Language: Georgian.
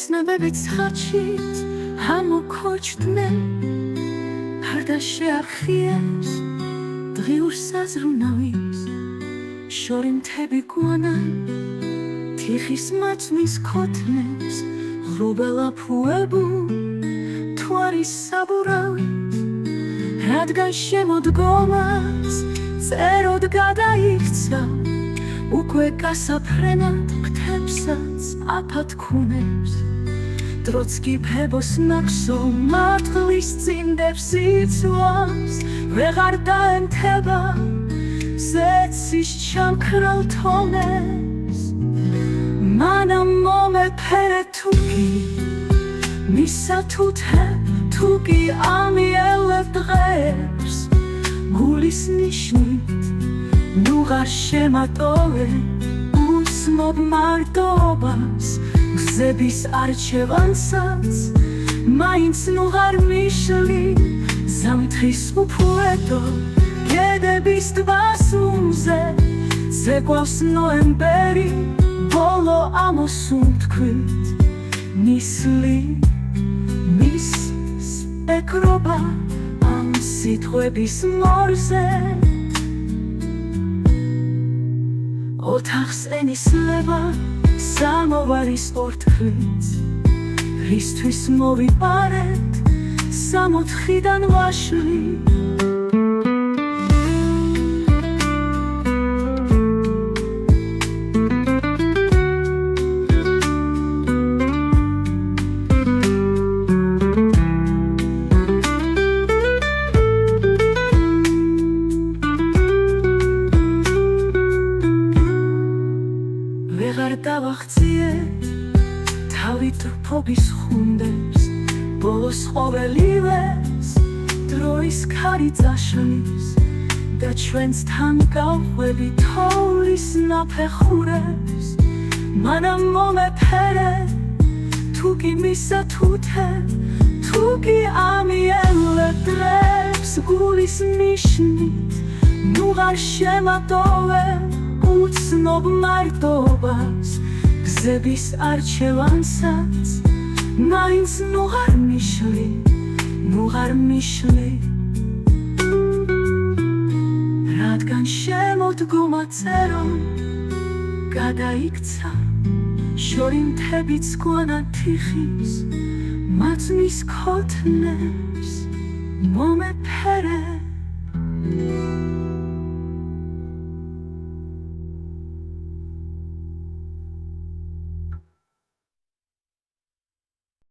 ოცნებებით ხარჯით ამოქოჩდნენ გარდა შეარხიეს დღიურ საზრუნავის შორი მთები გვანან თიხის მაწვნის ქოთნებს ღრუბელა ფუებულ თუ არის საბურავი რადგან შემოდგომას წეროდ გადაიქცა უკვე გასაფრენად ფრთებსაც აფათქუნებს დროც კი ფებოს ნახსო მართლის წინდებს იცვამს ვეღარ დაემთება ზეცის ჩამქრალ თონებს მანამ მომეფერე თუკი მისა თუთებ თუკი ამიელებ დღეებს გულის ნიშნით ნუ ღარ შემატოვე უსმობ მარტობას გზების არჩევანსაც მაინც ნუ ღარ მიშლი ზამთრის უფუედო გედების დვასუმზე ზეგვავს ნოემბერი ბოლო ამოსუნთქვით ნისლი მის ეკრობა ამ სიტყვების მორზე ოთახს ენისლება სამოვარის ორთქლით რისთვის მოვიპარეთ სამოთხიდან ვაშლი ვეღარ დავახციე თავით რფობის ხუნდებს ბოლოს ყოველივეს დროის ქარი წაშლის და ჩვენს თან გავხვევი თოვლის ნაფეხურებს მანამ მომეფერე თუკი მისა თუთებ თუკი ამიელებ დღეებს გულის ნიშნით ნუ ღარ შემატოვე უცნობ მარტობას გზების არჩევანსაც მაინც ნუ ღარ მიშლი რადგან შემოდგომა წერომ გადაიქცა შორი მთებიც გვანა თიხის მაწვნის ქოთნებს მომეფერე